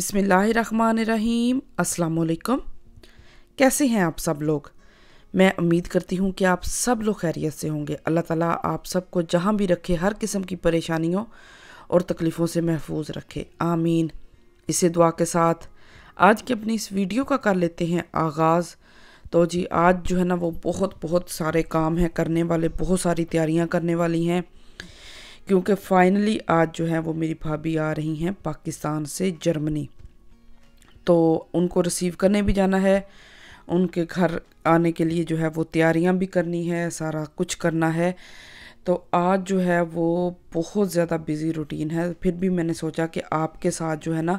बिस्मिल्लाहिर्रहमानिर्रहीम। अस्सलाम वालेकुम। कैसे हैं आप सब लोग? मैं उम्मीद करती हूँ कि आप सब लोग खैरियत से होंगे। अल्लाह ताला आप सबको जहाँ भी रखे हर किस्म की परेशानियों और तकलीफ़ों से महफूज रखे, आमीन। इसे दुआ के साथ आज की अपनी इस वीडियो का कर लेते हैं आगाज़। तो जी आज जो है ना वो बहुत सारे काम हैं करने वाले, बहुत सारी तैयारियाँ करने वाली हैं, क्योंकि फ़ाइनली आज जो है वो मेरी भाभी आ रही हैं पाकिस्तान से जर्मनी। तो उनको रिसीव करने भी जाना है, उनके घर आने के लिए जो है वो तैयारियां भी करनी है, सारा कुछ करना है। तो आज जो है वो बहुत ज़्यादा बिज़ी रूटीन है। फिर भी मैंने सोचा कि आपके साथ जो है ना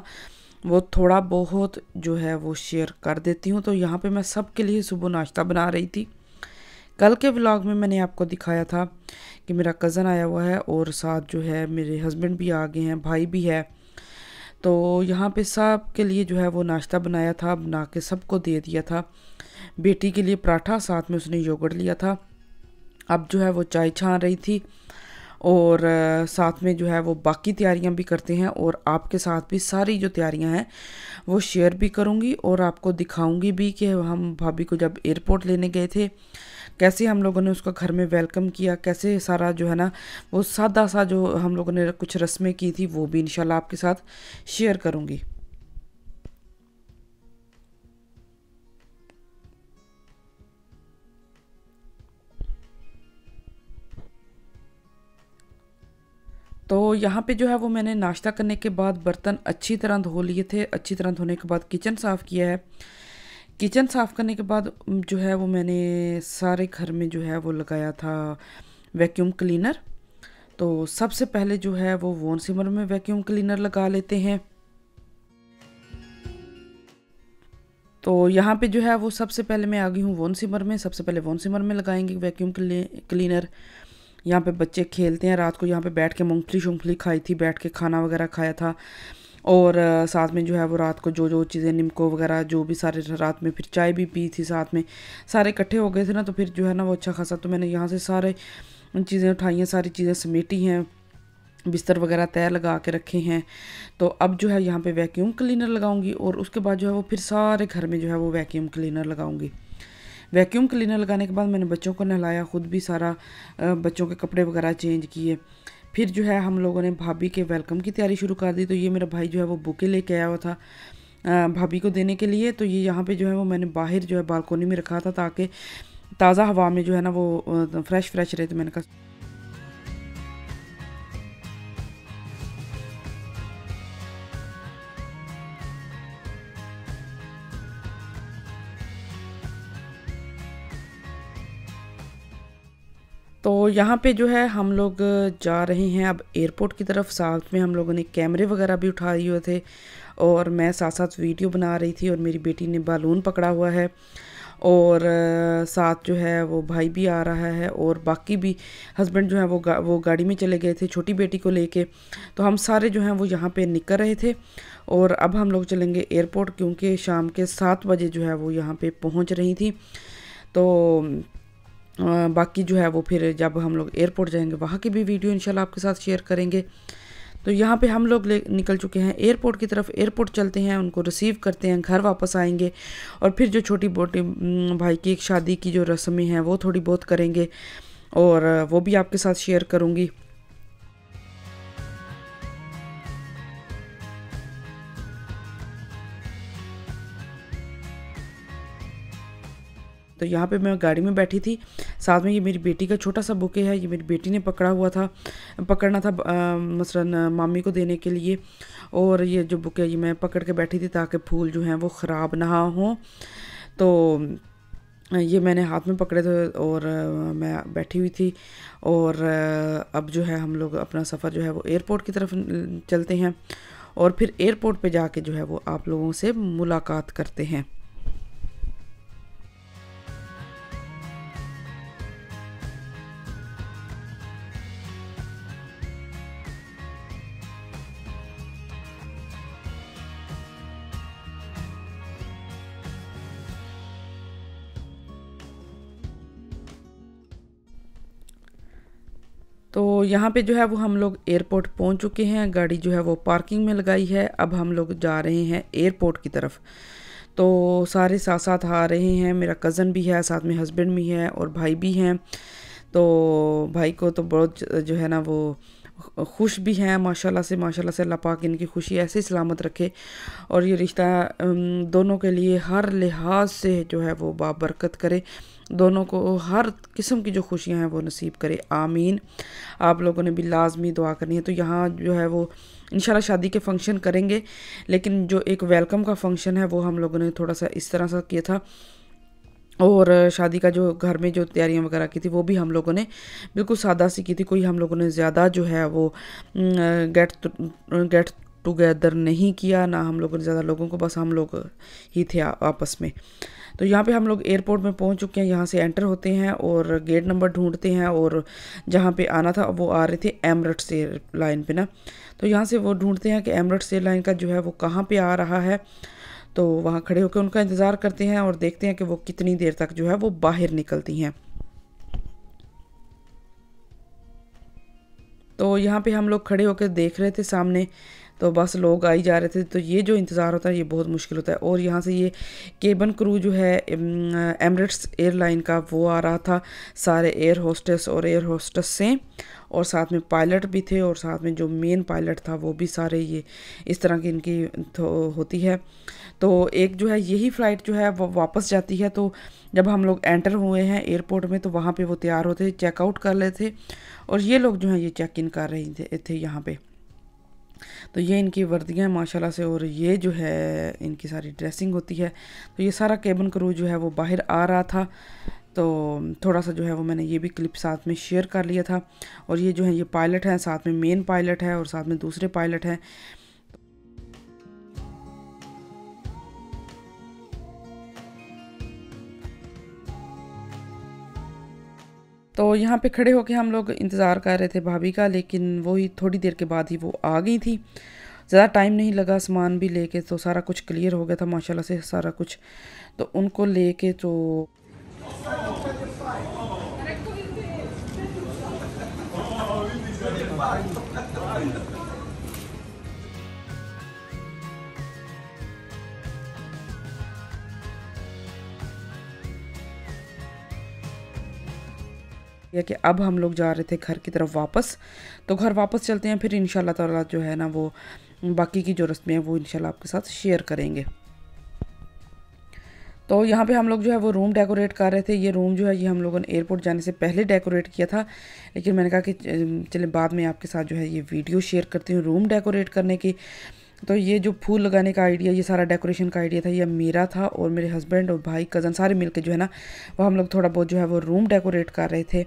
वो थोड़ा बहुत जो है वो शेयर कर देती हूँ। तो यहाँ पे मैं सबके लिए सुबह नाश्ता बना रही थी। कल के व्लॉग में मैंने आपको दिखाया था कि मेरा कज़न आया हुआ है और साथ जो है मेरे हस्बैंड भी आ गए हैं, भाई भी है। तो यहाँ पे सब के लिए जो है वो नाश्ता बनाया था, बना के सबको दे दिया था। बेटी के लिए पराठा, साथ में उसने योगर्ट लिया था। अब जो है वो चाय छान रही थी और साथ में जो है वो बाकी तैयारियां भी करते हैं, और आपके साथ भी सारी जो तैयारियां हैं वो शेयर भी करूंगी और आपको दिखाऊंगी भी कि हम भाभी को जब एयरपोर्ट लेने गए थे कैसे हम लोगों ने उसका घर में वेलकम किया, कैसे सारा जो है ना वो सादा सा जो हम लोगों ने कुछ रस्में की थी वो भी इंशाल्लाह आपके साथ शेयर करूंगी। तो यहाँ पे जो है वो मैंने नाश्ता करने के बाद बर्तन अच्छी तरह धो लिए थे। अच्छी तरह धोने के बाद किचन साफ़ किया है। किचन साफ़ करने के बाद जो है वो मैंने सारे घर में जो है वो लगाया था वैक्यूम क्लीनर। तो सबसे पहले जो है वो वॉन सिमर में वैक्यूम क्लीनर लगा लेते हैं। तो यहाँ पे जो है वो सबसे पहले मैं आ गई हूँ वॉन सिमर में। सबसे पहले वॉन सिमर में लगाएंगे वैक्यूम क्लीनर। यहाँ पे बच्चे खेलते हैं, रात को यहाँ पे बैठ के मूंगफली शूंगफली खाई थी, बैठ के खाना वगैरह खाया था। और साथ में जो है वो रात को जो चीज़ें निम्को वगैरह जो भी सारे रात में फिर चाय भी पी थी साथ में, सारे इकट्ठे हो गए थे ना। तो फिर जो है ना वो अच्छा खासा तो मैंने यहाँ से सारे चीज़ें उठाई हैं, सारी चीज़ें समेटी हैं, बिस्तर वगैरह तय लगा के रखे हैं। तो अब जो है यहाँ पे वैक्यूम क्लीनर लगाऊंगी और उसके बाद जो है वो फिर सारे घर में जो है वो वैक्यूम क्लीनर लगाऊंगी। वैक्यूम क्लीनर लगाने के बाद मैंने बच्चों को नहलाया, ख़ुद भी सारा बच्चों के कपड़े वगैरह चेंज किए। फिर जो है हम लोगों ने भाभी के वेलकम की तैयारी शुरू कर दी। तो ये मेरा भाई जो है वो बुके लेके आया हुआ था भाभी को देने के लिए। तो ये यहाँ पे जो है वो मैंने बाहर जो है बालकोनी में रखा था ताकि ताज़ा हवा में जो है ना वो फ्रेश रहे। तो मैंने कहा तो यहाँ पे जो है हम लोग जा रहे हैं अब एयरपोर्ट की तरफ। साथ में हम लोगों ने कैमरे वगैरह भी उठाए हुए थे और मैं साथ साथ वीडियो बना रही थी, और मेरी बेटी ने बालून पकड़ा हुआ है, और साथ जो है वो भाई भी आ रहा है, और बाकी भी हस्बैंड जो है वो गाड़ी में चले गए थे छोटी बेटी को लेके। तो हम सारे जो हैं वो यहाँ पे निकल रहे थे, और अब हम लोग चलेंगे एयरपोर्ट, क्योंकि शाम के 7 बजे जो है वो यहाँ पे पहुँच रही थी। तो बाकी जो है वो फिर जब हम लोग एयरपोर्ट जाएंगे वहाँ की भी वीडियो इंशाल्लाह आपके साथ शेयर करेंगे। तो यहाँ पे हम लोग निकल चुके हैं एयरपोर्ट की तरफ। एयरपोर्ट चलते हैं, उनको रिसीव करते हैं, घर वापस आएंगे, और फिर जो छोटी मोटी भाई की एक शादी की जो रस्में हैं वो थोड़ी बहुत करेंगे, और वो भी आपके साथ शेयर करूँगी। तो यहाँ पे मैं गाड़ी में बैठी थी, साथ में ये मेरी बेटी का छोटा सा बुके है, ये मेरी बेटी ने पकड़ना था मसलन मामी को देने के लिए। और ये जो बुके ये मैं पकड़ के बैठी थी ताकि फूल जो हैं वो ख़राब ना हो। तो ये मैंने हाथ में पकड़े थे और मैं बैठी हुई थी। और अब जो है हम लोग अपना सफ़र जो है वो एयरपोर्ट की तरफ चलते हैं, और फिर एयरपोर्ट पे जाके जो है वो आप लोगों से मुलाकात करते हैं। तो यहाँ पे जो है वो हम लोग एयरपोर्ट पहुँच चुके हैं, गाड़ी जो है वो पार्किंग में लगाई है। अब हम लोग जा रहे हैं एयरपोर्ट की तरफ। तो सारे साथ साथ आ रहे हैं, मेरा कज़न भी है, साथ में हस्बैंड भी है और भाई भी हैं। तो भाई को तो बहुत जो है ना वो खुश भी हैं, माशाल्लाह से अल्लाह पाक इनकी खुशी ऐसे ही सलामत रखे और ये रिश्ता दोनों के लिए हर लिहाज से जो है वो बाबरकत करे, दोनों को हर किस्म की जो खुशियां हैं वो नसीब करे, आमीन। आप लोगों ने भी लाजमी दुआ करनी है। तो यहाँ जो है वो इंशाल्लाह शादी के फंक्शन करेंगे, लेकिन जो एक वेलकम का फंक्शन है वो हम लोगों ने थोड़ा सा इस तरह से किया था। और शादी का जो घर में जो तैयारियां वगैरह की थी वो भी हम लोगों ने बिल्कुल सादा सी की थी। कोई हम लोगों ने ज़्यादा जो है वो गेट टुगेदर नहीं किया, ना हम लोगों ने ज़्यादा लोगों को, बस हम लोग ही थे आपस में। तो यहाँ पे हम लोग एयरपोर्ट में पहुँच चुके हैं, यहाँ से एंटर होते हैं और गेट नंबर ढूंढते हैं और जहाँ पे आना था वो आ रहे थे एमरेट्स एयरलाइन पे ना। तो यहाँ से वो ढूंढते हैं कि एमरेट्स एयरलाइन का जो है वो कहाँ पे आ रहा है। तो वहाँ खड़े होकर उनका इंतज़ार करते हैं और देखते हैं कि वो कितनी देर तक जो है वो बाहर निकलती हैं। तो यहाँ पे हम लोग खड़े होकर देख रहे थे सामने, तो बस लोग आई जा रहे थे। तो ये जो इंतज़ार होता है ये बहुत मुश्किल होता है। और यहाँ से ये केबिन क्रू जो है एमरेट्स एयरलाइन का वो आ रहा था, सारे एयर होस्टेस और एयर होस्टेस से, और साथ में पायलट भी थे और साथ में जो मेन पायलट था वो भी सारे ये इस तरह की इनकी तो होती है। तो एक जो है यही फ़्लाइट जो है वो वापस जाती है। तो जब हम लोग एंटर हुए हैं एयरपोर्ट में तो वहाँ पे वो तैयार होते, चेकआउट कर लेते थे और ये लोग जो हैं ये चेक इन कर रहे थे यहाँ पे। तो ये इनकी वर्दियाँ हैं माशाल्लाह से, और ये जो है इनकी सारी ड्रेसिंग होती है। तो ये सारा केबिन क्रू जो है वो बाहर आ रहा था। तो थोड़ा सा जो है वो मैंने ये भी क्लिप साथ में शेयर कर लिया था। और ये जो है ये पायलट हैं, साथ में मेन पायलट है और साथ में दूसरे पायलट हैं। तो यहाँ पे खड़े होके हम लोग इंतज़ार कर रहे थे भाभी का, लेकिन वो ही थोड़ी देर के बाद ही वो आ गई थी। ज़्यादा टाइम नहीं लगा, सामान भी लेके तो सारा कुछ क्लियर हो गया था माशाल्लाह से सारा कुछ। तो उनको लेके तो या कि अब हम लोग जा रहे थे घर की तरफ वापस। तो घर वापस चलते हैं, फिर इंशाल्लाह ताला जो है ना वो बाकी की जो रस्में हैं वो इंशाल्लाह आपके साथ शेयर करेंगे। तो यहाँ पे हम लोग जो है वो रूम डेकोरेट कर रहे थे। ये रूम जो है ये हम लोगों ने एयरपोर्ट जाने से पहले डेकोरेट किया था, लेकिन मैंने कहा कि चले बाद में आपके साथ जो है ये वीडियो शेयर करती हूँ रूम डेकोरेट करने की। तो ये जो फूल लगाने का आइडिया, ये सारा डेकोरेशन का आइडिया था, ये मेरा था और मेरे हस्बैंड और भाई कज़न सारे मिलके जो है ना वो हम लोग थोड़ा बहुत जो है वो रूम डेकोरेट कर रहे थे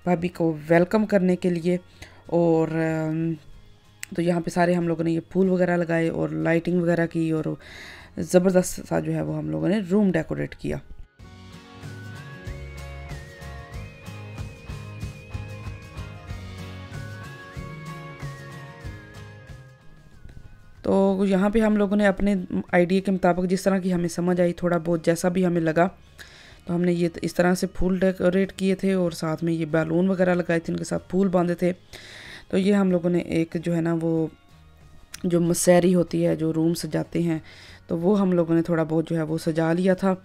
भाभी को वेलकम करने के लिए। और तो यहाँ पे सारे हम लोगों ने ये फूल वगैरह लगाए और लाइटिंग वगैरह की और ज़बरदस्त सा जो है वो हम लोगों ने रूम डेकोरेट किया। तो यहाँ पे हम लोगों ने अपने आइडिया के मुताबिक जिस तरह की हमें समझ आई, थोड़ा बहुत जैसा भी हमें लगा, तो हमने ये इस तरह से फूल डेकोरेट किए थे और साथ में ये बैलून वगैरह लगाए थे, उनके साथ फूल बांधे थे। तो ये हम लोगों ने एक जो है ना वो जो मसैरी होती है जो रूम सजाते हैं, तो वो हम लोगों ने थोड़ा बहुत जो है वो सजा लिया था।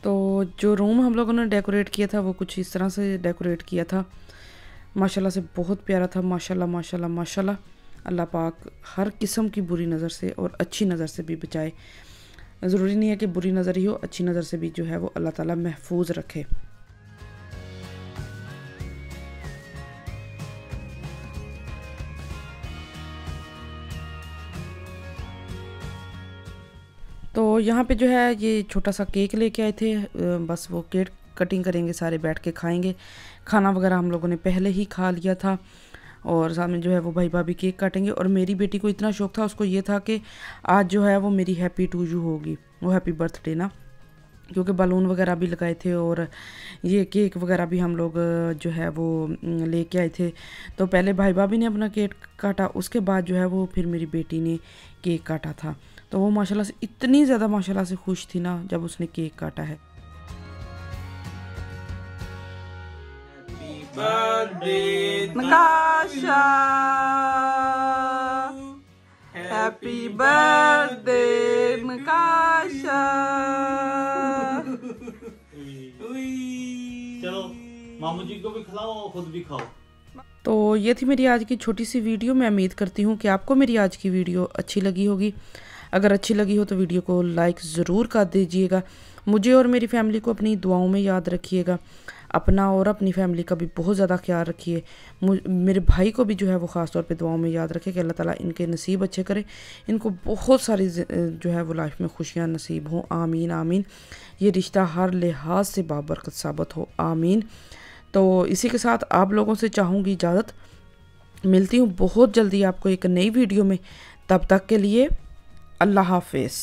तो जो रूम हम लोगों ने डेकोरेट किया था वो कुछ इस तरह से डेकोरेट किया था, माशाल्लाह से बहुत प्यारा था। माशाल्लाह माशाल्लाह माशाल्लाह। अल्लाह पाक हर किस्म की बुरी नज़र से और अच्छी नज़र से भी बचाए। ज़रूरी नहीं है कि बुरी नज़र ही हो, अच्छी नज़र से भी जो है वो अल्लाह ताला महफूज रखे। तो यहाँ पे जो है ये छोटा सा केक लेके आए थे, बस वो केक कटिंग करेंगे, सारे बैठ के खाएंगे। खाना वगैरह हम लोगों ने पहले ही खा लिया था और साथ में जो है वो भाई भाभी केक काटेंगे। और मेरी बेटी को इतना शौक था, उसको ये था कि आज जो है वो मेरी हैप्पी टू यू होगी, वो हैप्पी बर्थडे ना। क्योंकि बलून वगैरह भी लगाए थे और ये केक वगैरह भी हम लोग जो है वो लेके आए थे। तो पहले भाई भाभी ने अपना केक काटा, उसके बाद जो है वो फिर मेरी बेटी ने केक काटा था। तो वो माशाल्लाह से इतनी ज़्यादा माशाल्लाह से खुश थी ना जब उसने केक काटा है। नकाशा, हैप्पी बर्थडे नकाशा। चलो मामू जी को भी खिलाओ और खुद भी खाओ। तो ये थी मेरी आज की छोटी सी वीडियो। मैं उम्मीद करती हूँ कि आपको मेरी आज की वीडियो अच्छी लगी होगी। अगर अच्छी लगी हो तो वीडियो को लाइक ज़रूर कर दीजिएगा। मुझे और मेरी फैमिली को अपनी दुआओं में याद रखिएगा। अपना और अपनी फैमिली का भी बहुत ज़्यादा ख्याल रखिए। मेरे भाई को भी जो है वो ख़ास तौर पे दुआओं में याद रखे कि अल्लाह ताला इनके नसीब अच्छे करे, इनको बहुत सारी जो है वो लाइफ में खुशियाँ नसीब हों। आमीन आमीन। ये रिश्ता हर लिहाज से बाबरकत साबित हो। आमीन। तो इसी के साथ आप लोगों से चाहूँगी इजाज़त। मिलती हूँ बहुत जल्दी आपको एक नई वीडियो में। तब तक के लिए अल्लाह हाफिज़।